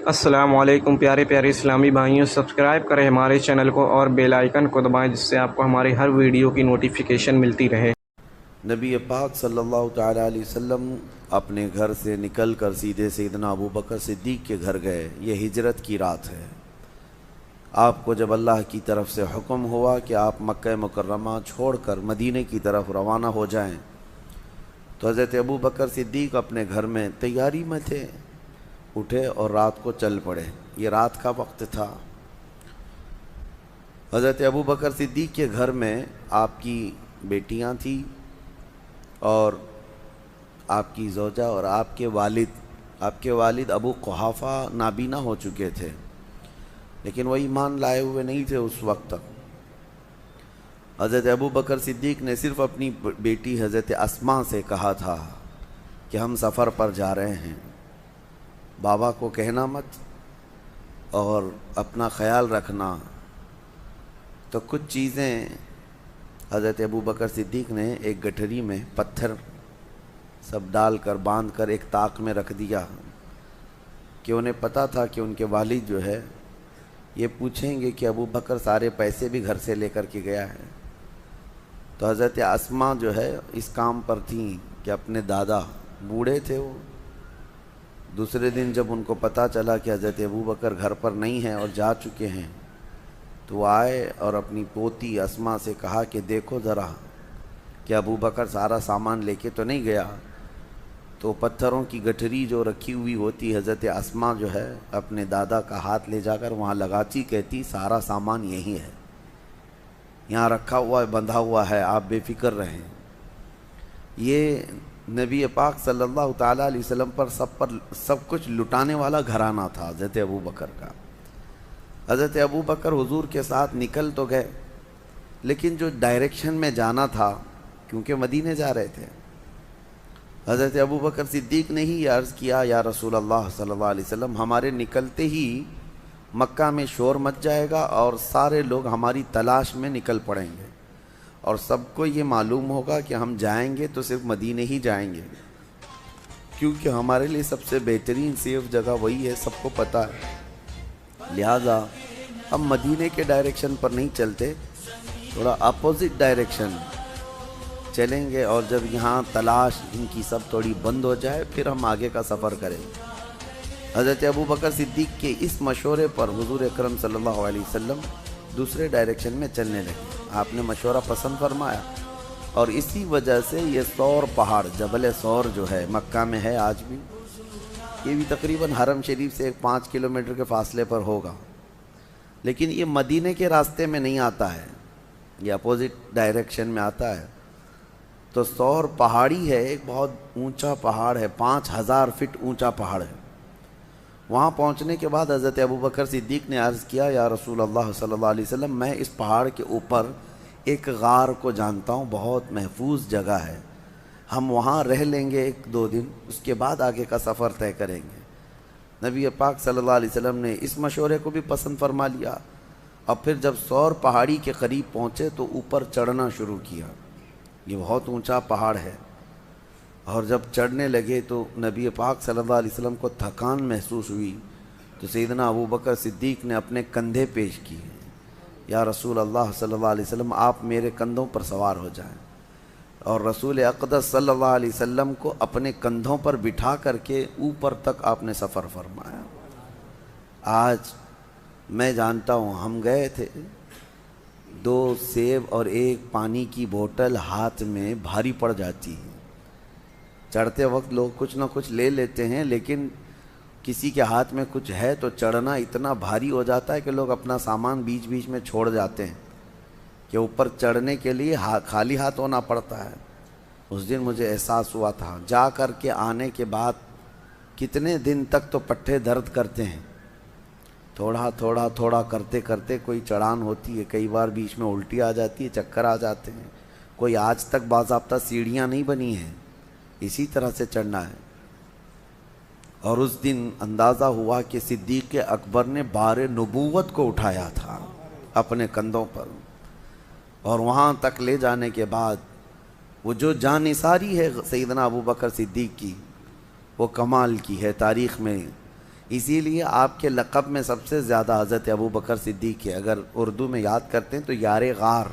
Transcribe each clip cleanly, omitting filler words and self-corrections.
السلام علیکم پیارے پیارے اسلامی بھائیوں، سبسکرائب کریں ہمارے چینل کو اور بیل آئیکن کو دبائیں جس سے آپ کو ہماری ہر ویڈیو کی نوٹیفیکیشن ملتی رہے۔ نبی پاک صلی اللہ تعالیٰ علیہ وسلم اپنے گھر سے نکل کر سیدھے سیدنا ابو بکر صدیق کے گھر گئے۔ یہ ہجرت کی رات ہے۔ آپ کو جب اللہ کی طرف سے حکم ہوا کہ آپ مکہ مکرمہ چھوڑ کر مدینے کی طرف روانہ ہو جائیں تو حضرت ابو بکر صدیق اپنے گھر میں تیاری میں تھے، اٹھے اور رات کو چل پڑے۔ یہ رات کا وقت تھا۔ حضرت ابو بکر صدیق کے گھر میں آپ کی بیٹیاں تھیں اور آپ کی زوجہ اور آپ کے والد ابو قحافہ نابینا ہو چکے تھے، لیکن وہ ایمان لائے ہوئے نہیں تھے اس وقت تک۔ حضرت ابو بکر صدیق نے صرف اپنی بیٹی حضرت اسماء سے کہا تھا کہ ہم سفر پر جا رہے ہیں، بابا کو کہنا مت اور اپنا خیال رکھنا۔ تو کچھ چیزیں حضرت ابو بکر صدیق نے ایک گٹھری میں پتھر سب ڈال کر باندھ کر ایک طاق میں رکھ دیا کہ انہیں پتہ تھا کہ ان کے والد جو ہے یہ پوچھیں گے کہ ابو بکر سارے پیسے بھی گھر سے لے کر کے گیا ہے۔ تو حضرت اسماء جو ہے اس کام پر تھیں کہ اپنے دادا بوڑھے تھے، وہ دوسرے دن جب ان کو پتہ چلا کہ حضرت ابو بکر گھر پر نہیں ہیں اور جا چکے ہیں تو وہ آئے اور اپنی پوتی اسماء سے کہا کہ دیکھو ذرا کہ ابو بکر سارا سامان لے کے تو نہیں گیا۔ تو پتھروں کی گٹھری جو رکھی ہوئی ہوتی، حضرت اسماء جو ہے اپنے دادا کا ہاتھ لے جا کر وہاں لگاتی، کہتی سارا سامان یہی ہے، یہاں رکھا ہوا ہے، بندھا ہوا ہے، آپ بے فکر رہیں۔ یہ نبی پاک صلی اللہ تعالیٰ علیہ وسلم پر سب کچھ لٹانے والا گھرانہ تھا حضرت ابو بکر کا۔ حضرت ابو بکر حضور کے ساتھ نکل تو گئے، لیکن جو ڈائریکشن میں جانا تھا، کیونکہ مدینے جا رہے تھے، حضرت ابو بکر صدیق نے ہی عرض کیا یا رسول اللہ صلی اللہ علیہ وسلم، ہمارے نکلتے ہی مکہ میں شور مچ جائے گا اور سارے لوگ ہماری تلاش میں نکل پڑیں گے، اور سب کو یہ معلوم ہوگا کہ ہم جائیں گے تو صرف مدینے ہی جائیں گے، کیونکہ ہمارے لیے سب سے بہترین سیف جگہ وہی ہے، سب کو پتہ ہے۔ لہٰذا ہم مدینے کے ڈائریکشن پر نہیں چلتے، تھوڑا اپوزٹ ڈائریکشن چلیں گے، اور جب یہاں تلاش ان کی سب تھوڑی بند ہو جائے پھر ہم آگے کا سفر کریں گے۔ حضرت ابو بکر صدیق کے اس مشورے پر حضور اکرم صلی اللہ علیہ وسلم دوسرے ڈائریکشن میں چلنے لگے۔ آپ نے مشورہ پسند فرمایا، اور اسی وجہ سے یہ ثور پہاڑ، جبل ثور جو ہے مکہ میں ہے آج بھی، یہ بھی تقریباً حرم شریف سے 5 کلومیٹر کے فاصلے پر ہوگا، لیکن یہ مدینے کے راستے میں نہیں آتا ہے، یہ اپوزٹ ڈائریکشن میں آتا ہے۔ تو ثور پہاڑی ہے، ایک بہت اونچا پہاڑ ہے، 5000 فٹ اونچا پہاڑ ہے۔ وہاں پہنچنے کے بعد حضرت ابو بکر صدیق نے عرض کیا یا رسول اللہ صلی اللہ علیہ وسلم، میں اس پہاڑ کے اوپر ایک غار کو جانتا ہوں، بہت محفوظ جگہ ہے، ہم وہاں رہ لیں گے 1-2 دن، اس کے بعد آگے کا سفر طے کریں گے۔ نبی پاک صلی اللہ علیہ وسلم نے اس مشورے کو بھی پسند فرما لیا، اور پھر جب ثور پہاڑی کے قریب پہنچے تو اوپر چڑھنا شروع کیا۔ یہ بہت اونچا پہاڑ ہے، اور جب چڑھنے لگے تو نبی پاک صلی اللہ علیہ وسلم کو تھکان محسوس ہوئی، تو سیدنا ابو بکر صدیق نے اپنے کندھے پیش کیے، یا رسول اللہ صلی اللہ علیہ وسلم آپ میرے کندھوں پر سوار ہو جائیں، اور رسول اقدس صلی اللہ علیہ وسلم کو اپنے کندھوں پر بٹھا کر کے اوپر تک آپ نے سفر فرمایا۔ آج میں جانتا ہوں، ہم گئے تھے، 2 سیب اور 1 پانی کی بوتل ہاتھ میں بھاری پڑ جاتی ہے۔ چڑھتے وقت لوگ کچھ نہ کچھ لے لیتے ہیں، لیکن کسی کے ہاتھ میں کچھ ہے تو چڑھنا اتنا بھاری ہو جاتا ہے کہ لوگ اپنا سامان بیچ بیچ میں چھوڑ جاتے ہیں، کہ اوپر چڑھنے کے لیے خالی ہاتھ ہونا پڑتا ہے۔ اس دن مجھے احساس ہوا تھا، جا کر کے آنے کے بعد کتنے دن تک تو پٹھے درد کرتے ہیں، تھوڑا تھوڑا تھوڑا کرتے کرتے کوئی چڑھان ہوتی ہے، کئی بار بیچ میں الٹی آ جاتی ہے، چکر آ جاتے ہیں، کوئی آج تک باضابطہ سیڑھیاں نہیں بنی ہیں، اسی طرح سے چڑھنا ہے۔ اور اس دن اندازہ ہوا کہ صدیق اکبر نے بار نبوت کو اٹھایا تھا اپنے کندھوں پر، اور وہاں تک لے جانے کے بعد وہ جو جانثاری ہے سیدنا ابو بکر صدیق کی، وہ کمال کی ہے، تاریخ میں اسی لیے آپ کے لقب میں سب سے زیادہ حضرت ابو بکر صدیق ہے. اگر اردو میں یاد کرتے ہیں تو یار غار.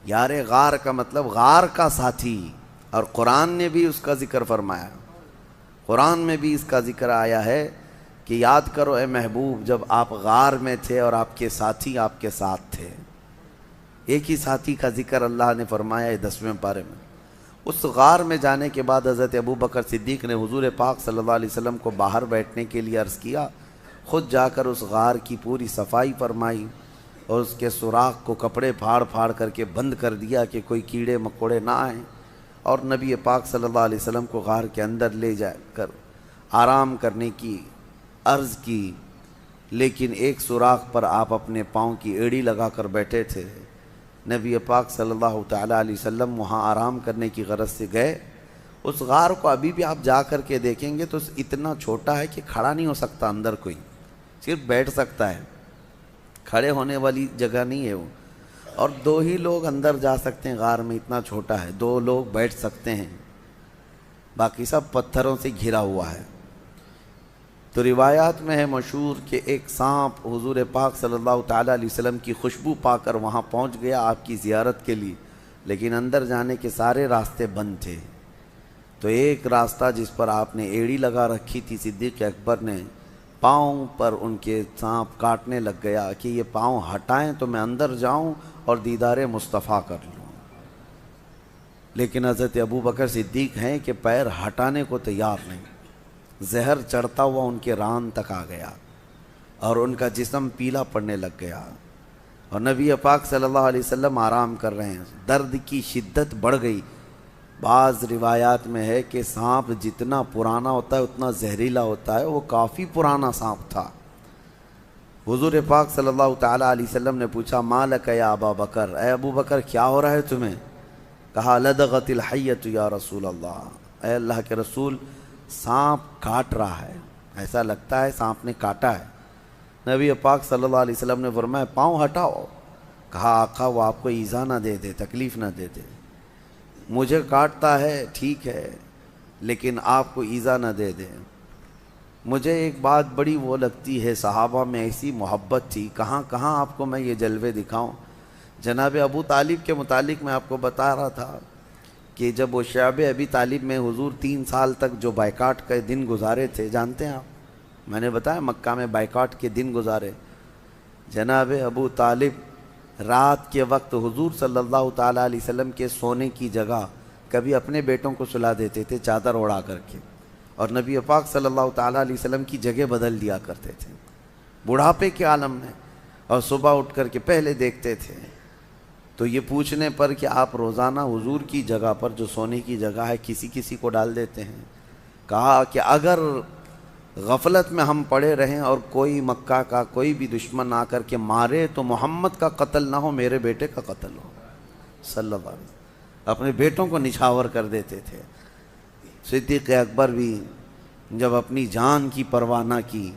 یار غار کا مطلب غار کا ساتھی. اور قرآن نے بھی اس کا ذکر فرمایا. قرآن میں بھی اس کا ذکر آیا ہے کہ یاد کرو اے محبوب جب آپ غار میں تھے اور آپ کے ساتھی آپ کے ساتھ تھے. ایک ہی ساتھی کا ذکر اللہ نے فرمایا ہے 10ویں پارے میں. اس غار میں جانے کے بعد حضرت ابو بکر صدیق نے حضور پاک صلی اللہ علیہ وسلم کو باہر بیٹھنے کے لیے عرض کیا. خود جا کر اس غار کی پوری صفائی فرمائی اور اس کے سوراخ کو کپڑے پھاڑ پھاڑ کر کے بند کر دیا کہ کوئی کیڑے مکوڑے نہ آئیں. اور نبی پاک صلی اللہ علیہ وسلم کو غار کے اندر لے جا کر آرام کرنے کی عرض کی. لیکن ایک سوراخ پر آپ اپنے پاؤں کی ایڑی لگا کر بیٹھے تھے. نبی پاک صلی اللہ تعالیٰ علیہ وسلم وہاں آرام کرنے کی غرض سے گئے. اس غار کو ابھی بھی آپ جا کر کے دیکھیں گے تو اتنا چھوٹا ہے کہ کھڑا نہیں ہو سکتا اندر کوئی, صرف بیٹھ سکتا ہے, کھڑے ہونے والی جگہ نہیں ہے وہ. اور 2 ہی لوگ اندر جا سکتے ہیں غار میں, اتنا چھوٹا ہے. 2 لوگ بیٹھ سکتے ہیں, باقی سب پتھروں سے گھرا ہوا ہے. تو روایات میں ہے مشہور کہ ایک سانپ حضور پاک صلی اللہ تعالیٰ علیہ وسلم کی خوشبو پا کر وہاں پہنچ گیا آپ کی زیارت کے لیے, لیکن اندر جانے کے سارے راستے بند تھے. تو ایک راستہ جس پر آپ نے ایڑی لگا رکھی تھی, صدیق اکبر نے پاؤں پر ان کے سانپ کاٹنے لگ گیا کہ یہ پاؤں ہٹائیں تو میں اندر جاؤں اور دیدار مصطفیٰ کر لوں. لیکن حضرت ابو بکر صدیق ہیں کہ پیر ہٹانے کو تیار نہیں. زہر چڑھتا ہوا ان کے ران تک آ گیا اور ان کا جسم پیلا پڑنے لگ گیا. اور نبی پاک صلی اللہ علیہ وسلم آرام کر رہے ہیں. درد کی شدت بڑھ گئی. بعض روایات میں ہے کہ سانپ جتنا پرانا ہوتا ہے اتنا زہریلا ہوتا ہے. وہ کافی پرانا سانپ تھا. حضور پاک صلی اللہ تعالیٰ علیہ وسلم نے پوچھا ما لک یا ابا بکر, اے ابو بکر کیا ہو رہا ہے تمہیں؟ کہا لدغت الحیۃ یا رسول اللہ, اے اللہ کے رسول سانپ کاٹ رہا ہے, ایسا لگتا ہے سانپ نے کاٹا ہے. نبی پاک صلی اللہ علیہ وسلم نے فرمایا پاؤں ہٹاؤ. کہا آقا وہ آپ کو ایذا نہ دے دے, تکلیف نہ دے دے. مجھے کاٹتا ہے ٹھیک ہے لیکن آپ کو ایذا نہ دے دے. مجھے ایک بات بڑی وہ لگتی ہے, صحابہ میں ایسی محبت تھی, کہاں کہاں آپ کو میں یہ جلوے دکھاؤں. جناب ابو طالب کے متعلق میں آپ کو بتا رہا تھا کہ جب وہ شعب ابی طالب میں حضور 3 سال تک جو بائیکاٹ کے دن گزارے تھے, جانتے ہیں آپ, میں نے بتایا مکہ میں بائیکاٹ کے دن گزارے. جناب ابو طالب رات کے وقت حضور صلی اللہ تعالیٰ علیہ وسلم کے سونے کی جگہ کبھی اپنے بیٹوں کو سلا دیتے تھے چادر اڑا کر کے, اور نبی پاک صلی اللہ تعالیٰ علیہ وسلم کی جگہ بدل دیا کرتے تھے بڑھاپے کے عالم میں, اور صبح اٹھ کر کے پہلے دیکھتے تھے. تو یہ پوچھنے پر کہ آپ روزانہ حضور کی جگہ پر جو سونے کی جگہ ہے کسی کسی کو ڈال دیتے ہیں, کہا کہ اگر غفلت میں ہم پڑے رہیں اور کوئی مکہ کا کوئی بھی دشمن آ کر کے مارے تو محمد کا قتل نہ ہو, میرے بیٹے کا قتل ہو صلی اللہ علیہ وسلم. اپنے بیٹوں کو نچھاور کر دیتے تھے. صدیق اکبر بھی جب اپنی جان کی پرواہ نہ کی,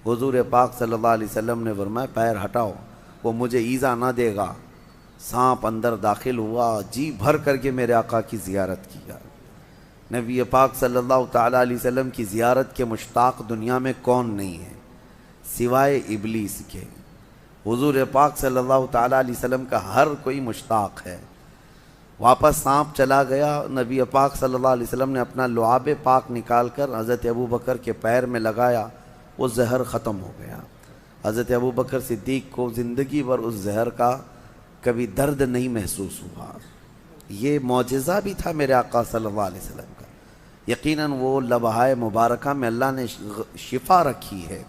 حضور پاک صلی اللہ علیہ وسلم نے فرمایا پیر ہٹاؤ, وہ مجھے ایذا نہ دے گا. سانپ اندر داخل ہوا, جی بھر کر کے میرے آقا کی زیارت کیا. نبی پاک صلی اللہ تعالیٰ علیہ وسلم کی زیارت کے مشتاق دنیا میں کون نہیں ہے سوائے ابلیس کے. حضور پاک صلی اللہ تعالیٰ علیہ وسلم کا ہر کوئی مشتاق ہے. واپس سانپ چلا گیا, نبی پاک صلی اللہ علیہ وسلم نے اپنا لعاب پاک نکال کر حضرت ابو بکر کے پیر میں لگایا, وہ زہر ختم ہو گیا. حضرت ابو بکر صدیق کو زندگی بھر اس زہر کا کبھی درد نہیں محسوس ہوا. یہ معجزہ بھی تھا میرے آقا صلی اللہ علیہ وسلم کا. یقیناً وہ لمحہ مبارکہ میں اللہ نے شفا رکھی ہے,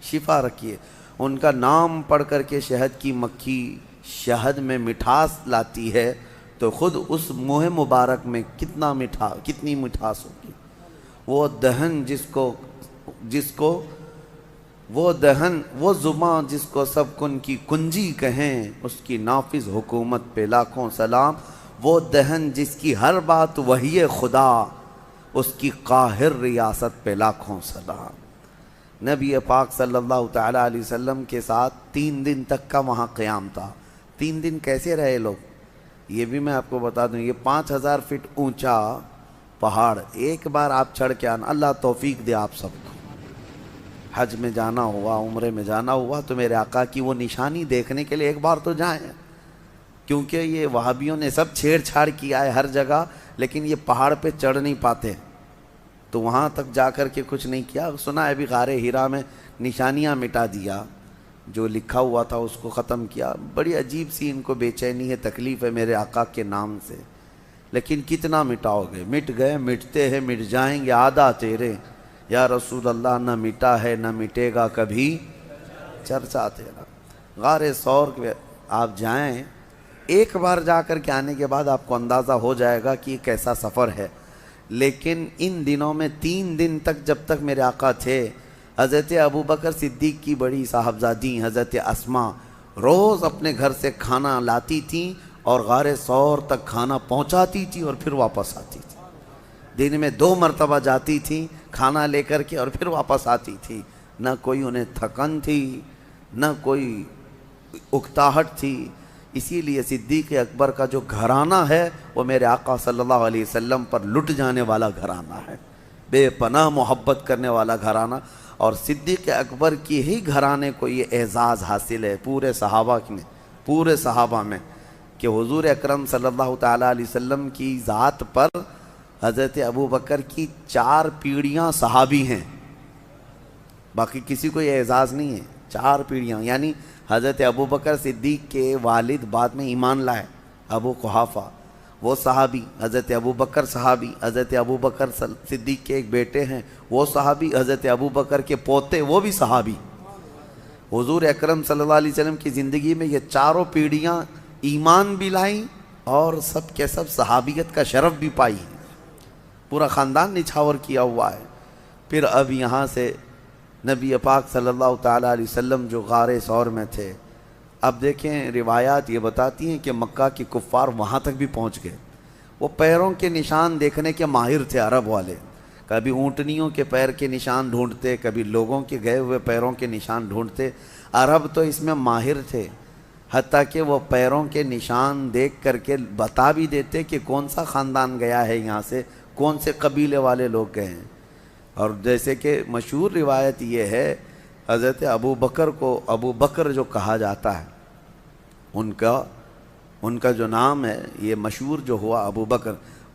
شفا رکھی ہے. ان کا نام پڑھ کر کے شہد کی مکھی شہد میں مٹھاس لاتی ہے تو خود اس منہ مبارک میں کتنی مٹھاس ہوگی. وہ دہن وہ زباں جس کو سب کن کی کنجی کہیں, اس کی نافذ حکومت پہ لاکھوں سلام. وہ دہن جس کی ہر بات وحی خدا, اس کی قاہر ریاست پہ لاکھوں سلام. نبی پاک صلی اللہ تعالیٰ علیہ وسلم کے ساتھ 3 دن تک کا وہاں قیام تھا. 3 دن کیسے رہے لوگ, یہ بھی میں آپ کو بتا دوں. یہ 5000 فٹ اونچا پہاڑ ایک بار آپ چڑھ کے آنا, اللہ توفیق دے آپ سب کو. حج میں جانا ہوا، عمرے میں جانا ہوا تو میرے آقا کی وہ نشانی دیکھنے کے لیے ایک بار تو جائیں، کیونکہ یہ وہابیوں نے سب چھیڑ چھاڑ کیا ہے ہر جگہ، لیکن یہ پہاڑ پہ چڑھ نہیں پاتے، تو وہاں تک جا کر کے کچھ نہیں کیا۔ سنا ہے ابھی غار ہیرا میں نشانیاں مٹا دیا، جو لکھا ہوا تھا اس کو ختم کیا۔ بڑی عجیب سی ان کو بے چینی ہے، تکلیف ہے میرے آقا کے نام سے، لیکن کتنا مٹاؤ گے؟ مٹ گئے، مٹتے ہیں، مٹ جائیں گے، آدھا تیرے یا رسول اللہ، نہ مٹا ہے نہ مٹے گا کبھی چرچا تیرا۔ غار ثور کے آپ جائیں، ایک بار جا کر کے آنے کے بعد آپ کو اندازہ ہو جائے گا کہ یہ کیسا سفر ہے۔ لیکن ان دنوں میں 3 دن تک جب تک میرے آقا تھے، حضرت ابوبکر صدیق کی بڑی صاحبزادی حضرت اسما روز اپنے گھر سے کھانا لاتی تھیں اور غار ثور تک کھانا پہنچاتی تھی اور پھر واپس آتی تھی۔ دن میں 2 مرتبہ جاتی تھیں کھانا لے کر کے اور پھر واپس آتی تھی۔ نہ کوئی انہیں تھکن تھی، نہ کوئی اکتاہٹ تھی۔ اسی لیے صدیق اکبر کا جو گھرانہ ہے وہ میرے آقا صلی اللہ علیہ وسلم پر لٹ جانے والا گھرانہ ہے، بے پناہ محبت کرنے والا گھرانہ، اور صدیق اکبر کی ہی گھرانے کو یہ اعزاز حاصل ہے پورے صحابہ میں کہ حضور اکرم صلی اللہ تعالیٰ علیہ وسلم کی ذات پر حضرت ابوبکر کی 4 پیڑھیاں صحابی ہیں، باقی کسی کو یہ اعزاز نہیں ہے۔ 4 پیڑھیاں، یعنی حضرت ابوبکر صدیق کے والد بعد میں ایمان لائے، ابو قحافہ، وہ صحابی، حضرت ابوبکر صحابی، حضرت ابوبکر صدیق کے ایک بیٹے ہیں وہ صحابی، حضرت ابوبکر کے پوتے وہ بھی صحابی۔ حضور اکرم صلی اللہ علیہ وسلم کی زندگی میں یہ 4 پیڑھیاں ایمان بھی لائیں اور سب کے سب صحابیت کا شرف بھی پائی، پورا خاندان نچھاور کیا ہوا ہے۔ پھر اب یہاں سے نبی پاک صلی اللہ تعالیٰ علیہ وسلم جو غار ثور میں تھے، اب دیکھیں روایات یہ بتاتی ہیں کہ مکہ کے کفار وہاں تک بھی پہنچ گئے۔ وہ پیروں کے نشان دیکھنے کے ماہر تھے عرب والے، کبھی اونٹنیوں کے پیر کے نشان ڈھونڈتے، کبھی لوگوں کے گئے ہوئے پیروں کے نشان ڈھونڈتے۔ عرب تو اس میں ماہر تھے، حتیٰ کہ وہ پیروں کے نشان دیکھ کر کے بتا بھی دیتے کہ کون سا خاندان گیا ہے یہاں سے، کون سے قبیلے والے لوگ گئے ہیں۔ اور جیسے کہ مشہور روایت یہ ہے، حضرت ابوبکر کو ابو بکر جو کہا جاتا ہے، ان کا جو نام ہے یہ مشہور جو ہوا ابو بکر۔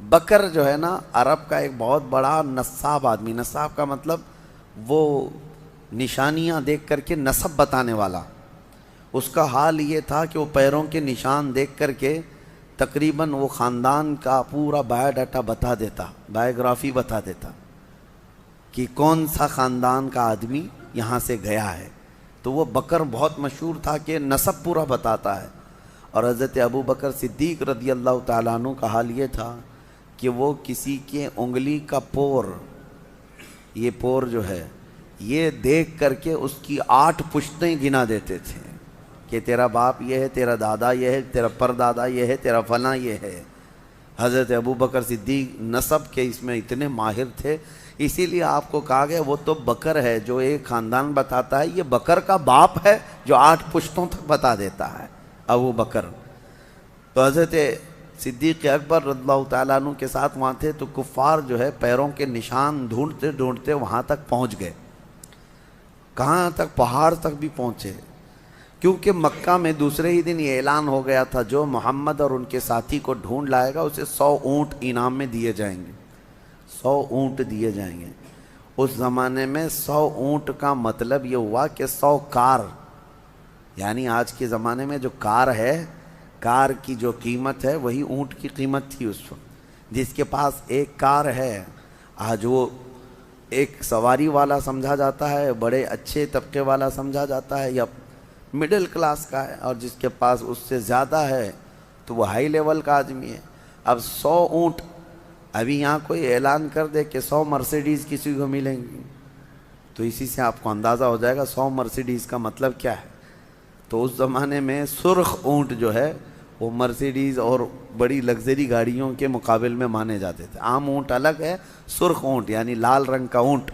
بکر جو ہے نا عرب کا ایک بہت بڑا نصاب آدمی، نصاب کا مطلب وہ نشانیاں دیکھ کر کے نسب بتانے والا۔ اس کا حال یہ تھا کہ وہ پیروں کے نشان دیکھ کر کے تقریباً وہ خاندان کا پورا بایو ڈاٹا بتا دیتا، بایوگرافی بتا دیتا کہ کون سا خاندان کا آدمی یہاں سے گیا ہے۔ تو وہ بکر بہت مشہور تھا کہ نسب پورا بتاتا ہے۔ اور حضرت ابوبکر صدیق رضی اللہ تعالیٰ عنہ کا حال یہ تھا کہ وہ کسی کے انگلی کا پور، یہ پور جو ہے، یہ دیکھ کر کے اس کی 8 پشتیں گنا دیتے تھے کہ تیرا باپ یہ ہے، تیرا دادا یہ ہے، تیرا پردادا یہ ہے، تیرا فلاں یہ ہے۔ حضرت ابوبکر صدیق نسب کے اس میں اتنے ماہر تھے، اسی لیے آپ کو کہا گیا وہ تو بکر ہے جو ایک خاندان بتاتا ہے، یہ بکر کا باپ ہے جو 8 پشتوں تک بتا دیتا ہے، ابو بکر۔ تو حضرت صدیق اکبر رضی اللہ تعالیٰ عنہ کے ساتھ وہاں تھے، تو کفار جو ہے پیروں کے نشان ڈھونڈتے ڈھونڈتے وہاں تک پہنچ گئے۔ کہاں تک؟ پہاڑ تک بھی پہنچے، کیونکہ مکہ میں دوسرے ہی دن یہ اعلان ہو گیا تھا جو محمد اور ان کے ساتھی کو ڈھونڈ لائے گا اسے 100 اونٹ انعام میں دیے جائیں گے، 100 اونٹ دیے جائیں گے۔ اس زمانے میں 100 اونٹ کا مطلب یہ ہوا کہ 100 کار، یعنی آج کے زمانے میں جو کار ہے، کار کی جو قیمت ہے وہی اونٹ کی قیمت تھی اس وقت۔ جس کے پاس ایک کار ہے آج وہ ایک سواری والا سمجھا جاتا ہے، بڑے اچھے طبقے والا سمجھا جاتا ہے، یا مڈل کلاس کا ہے، اور جس کے پاس اس سے زیادہ ہے تو وہ ہائی لیول کا آدمی ہے۔ اب 100 اونٹ، ابھی یہاں کوئی اعلان کر دے کہ 100 مرسیڈیز کسی کو ملیں گی تو اسی سے آپ کو اندازہ ہو جائے گا 100 مرسیڈیز کا مطلب کیا ہے۔ تو اس زمانے میں سرخ اونٹ جو ہے وہ مرسیڈیز اور بڑی لگژری گاڑیوں کے مقابل میں مانے جاتے تھے۔ عام اونٹ الگ ہے، سرخ اونٹ یعنی لال رنگ کا اونٹ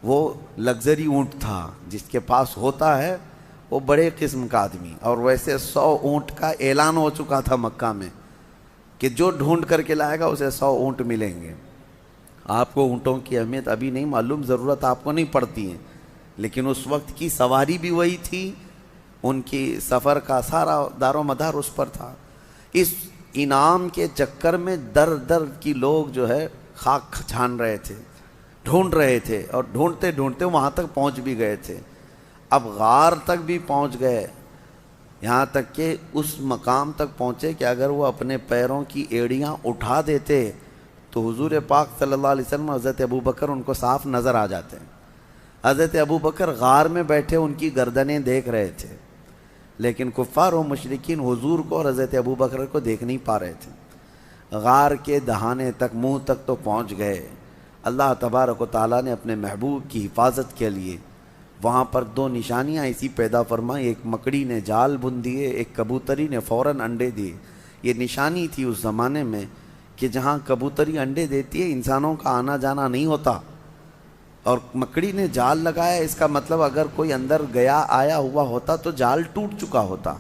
وہ لگژری اونٹ تھا، جس کے پاس ہوتا ہے وہ بڑے قسم کا آدمی۔ اور ویسے 100 اونٹ کا اعلان ہو چکا تھا مکہ میں کہ جو ڈھونڈ کر کے لائے گا اسے 100 اونٹ ملیں گے۔ آپ کو اونٹوں کی اہمیت ابھی نہیں معلوم، ضرورت آپ کو نہیں پڑتی ہے، لیکن اس وقت کی سواری بھی وہی تھی، ان کی سفر کا سارا دار و مدار اس پر تھا۔ اس انعام کے چکر میں در در کی لوگ جو ہے خاک چھان رہے تھے، ڈھونڈ رہے تھے، اور ڈھونڈتے ڈھونڈتے وہاں تک پہنچ بھی گئے تھے۔ اب غار تک بھی پہنچ گئے، یہاں تک کہ اس مقام تک پہنچے کہ اگر وہ اپنے پیروں کی ایڑیاں اٹھا دیتے تو حضور پاک صلی اللہ علیہ وسلم اور حضرت ابوبکر ان کو صاف نظر آ جاتے ہیں۔ حضرت ابوبکر غار میں بیٹھے ان کی گردنیں دیکھ رہے تھے، لیکن کفار و مشرکین حضور کو اور حضرت ابوبکر کو دیکھ نہیں پا رہے تھے۔ غار کے دہانے تک، منہ تک تو پہنچ گئے۔ اللہ تبارک و تعالیٰ نے اپنے محبوب کی حفاظت کے لیے وہاں پر دو نشانیاں ایسی پیدا فرمائیں، ایک مکڑی نے جال بن دیے، ایک کبوتری نے فوراً انڈے دیے۔ یہ نشانی تھی اس زمانے میں کہ جہاں کبوتری انڈے دیتی ہے انسانوں کا آنا جانا نہیں ہوتا، اور مکڑی نے جال لگایا، اس کا مطلب اگر کوئی اندر گیا آیا ہوا ہوتا تو جال ٹوٹ چکا ہوتا،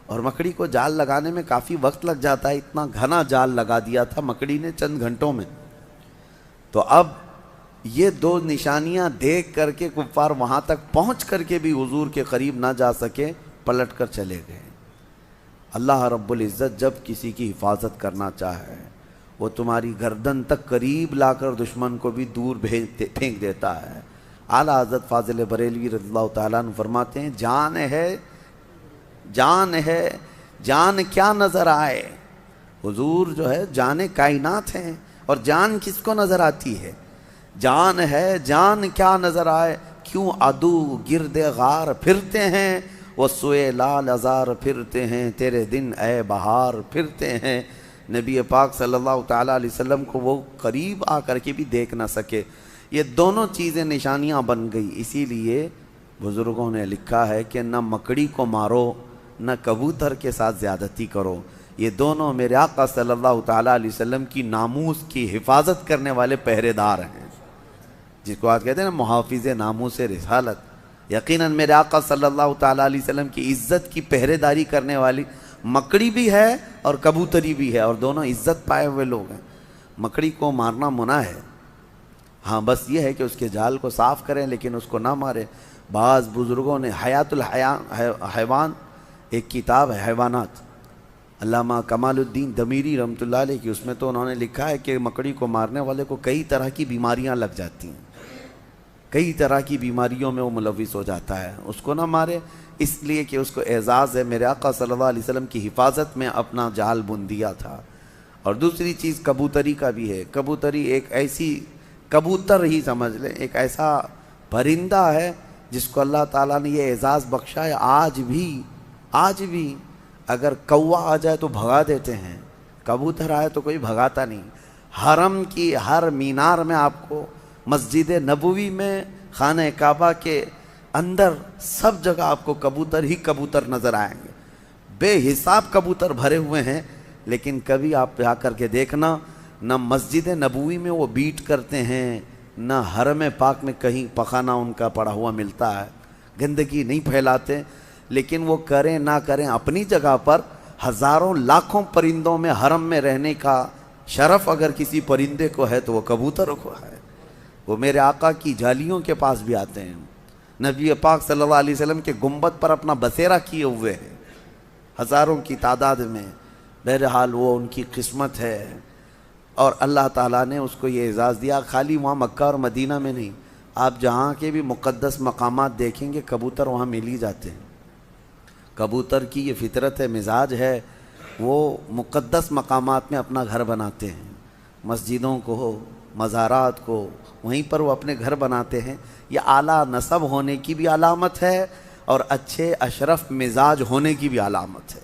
اور مکڑی کو جال لگانے میں کافی وقت لگ جاتا ہے، اتنا گھنا جال لگا دیا تھا مکڑی نے چند گھنٹوں میں۔ تو اب یہ دو نشانیاں دیکھ کر کے کفار وہاں تک پہنچ کر کے بھی حضور کے قریب نہ جا سکے، پلٹ کر چلے گئے۔ اللہ رب العزت جب کسی کی حفاظت کرنا چاہے وہ تمہاری گردن تک قریب لا کر دشمن کو بھی دور پھینک دیتا ہے۔ اعلیٰ حضرت فاضل بریلوی رضی اللہ تعالیٰ عنہ فرماتے ہیں، جان ہے جان ہے جان کیا نظر آئے۔ حضور جو ہے جان کائنات ہیں، اور جان کس کو نظر آتی ہے؟ جان ہے جان کیا نظر آئے، کیوں عدو گرد غار پھرتے ہیں، وہ سوئے لال ازار پھرتے ہیں، تیرے دن اے بہار پھرتے ہیں۔ نبی پاک صلی اللہ تعالیٰ علیہ وسلم کو وہ قریب آ کر کے بھی دیکھ نہ سکے۔ یہ دونوں چیزیں نشانیاں بن گئی۔ اسی لیے بزرگوں نے لکھا ہے کہ نہ مکڑی کو مارو نہ کبوتر کے ساتھ زیادتی کرو، یہ دونوں میرے آقا صلی اللہ تعالیٰ علیہ وسلم کی ناموس کی حفاظت کرنے والے پہرے دار ہیں، جس کو آج کہتے ہیں نا محافظ ناموس رسالت۔ یقیناً میرے آقا صلی اللہ تعالیٰ علیہ وسلم کی عزت کی پہرے داری کرنے والی مکڑی بھی ہے اور کبوتری بھی ہے، اور دونوں عزت پائے ہوئے لوگ ہیں۔ مکڑی کو مارنا منع ہے، ہاں بس یہ ہے کہ اس کے جال کو صاف کریں لیکن اس کو نہ ماریں۔ بعض بزرگوں نے حیات الحیوان ایک کتاب ہے حیوانات، علامہ کمال الدین دمیری رحمۃ اللہ علیہ کی، اس میں تو انہوں نے لکھا ہے کہ مکڑی کو مارنے والے کو کئی طرح کی بیماریاں لگ جاتی ہیں، کئی طرح کی بیماریوں میں وہ ملوث ہو جاتا ہے، اس کو نہ مارے، اس لیے کہ اس کو اعزاز ہے میرے آقا صلی اللہ علیہ وسلم کی حفاظت میں اپنا جال بن دیا تھا۔ اور دوسری چیز کبوتری کا بھی ہے۔ کبوتری ایک ایسی، کبوتر ہی سمجھ لیں، ایک ایسا پرندہ ہے جس کو اللہ تعالیٰ نے یہ اعزاز بخشا ہے۔ آج بھی اگر کوا آ جائے تو بھگا دیتے ہیں، کبوتر آئے تو کوئی بھگاتا نہیں۔ حرم کی ہر مینار میں آپ کو، مسجد نبوی میں، خانہ کعبہ کے اندر، سب جگہ آپ کو کبوتر ہی کبوتر نظر آئیں گے، بے حساب کبوتر بھرے ہوئے ہیں۔ لیکن کبھی آپ جا کر کے دیکھنا، نہ مسجد نبوی میں وہ بیٹ کرتے ہیں، نہ حرم پاک میں کہیں پخانہ ان کا پڑا ہوا ملتا ہے، گندگی نہیں پھیلاتے۔ لیکن وہ کریں نہ کریں، اپنی جگہ پر ہزاروں لاکھوں پرندوں میں حرم میں رہنے کا شرف اگر کسی پرندے کو ہے تو وہ کبوتر کو ہے۔ وہ میرے آقا کی جالیوں کے پاس بھی آتے ہیں، نبی پاک صلی اللہ علیہ وسلم کے گنبد پر اپنا بسیرا کیے ہوئے ہیں ہزاروں کی تعداد میں۔ بہرحال وہ ان کی قسمت ہے، اور اللہ تعالیٰ نے اس کو یہ اعزاز دیا۔ خالی وہاں مکہ اور مدینہ میں نہیں، آپ جہاں کے بھی مقدس مقامات دیکھیں گے کبوتر وہاں مل ہی جاتے ہیں۔ کبوتر کی یہ فطرت ہے، مزاج ہے، وہ مقدس مقامات میں اپنا گھر بناتے ہیں، مسجدوں کو، مزارات کو، وہیں پر وہ اپنے گھر بناتے ہیں۔ یہ اعلیٰ نسب ہونے کی بھی علامت ہے اور اچھے اشرف مزاج ہونے کی بھی علامت ہے۔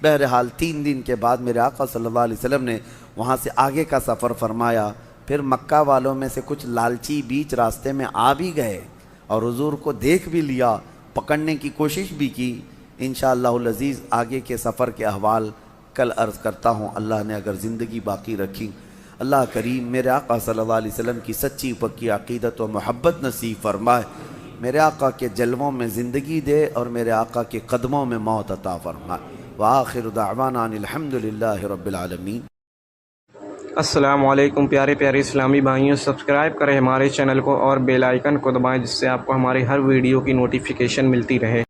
بہرحال 3 دن کے بعد میرے آقا صلی اللہ علیہ وسلم نے وہاں سے آگے کا سفر فرمایا۔ پھر مکہ والوں میں سے کچھ لالچی بیچ راستے میں آ بھی گئے اور حضور کو دیکھ بھی لیا، پکڑنے کی کوشش بھی کی۔ انشاءاللہ العزیز آگے کے سفر کے احوال کل عرض کرتا ہوں، اللہ نے اگر زندگی باقی رکھی۔ اللہ کریم میرے آقا صلی اللہ علیہ وسلم کی سچی پکی عقیدت و محبت نصیب فرمائے، میرے آقا کے جلووں میں زندگی دے اور میرے آقا کے قدموں میں موت عطا فرمائے۔ وآخر دعوانا ان الحمد للہ رب العالمین۔ السلام علیکم پیارے پیارے اسلامی بھائیوں، سبسکرائب کریں ہمارے چینل کو اور بیل آئیکن کو دبائیں جس سے آپ کو ہماری ہر ویڈیو کی نوٹیفیکیشن ملتی رہے۔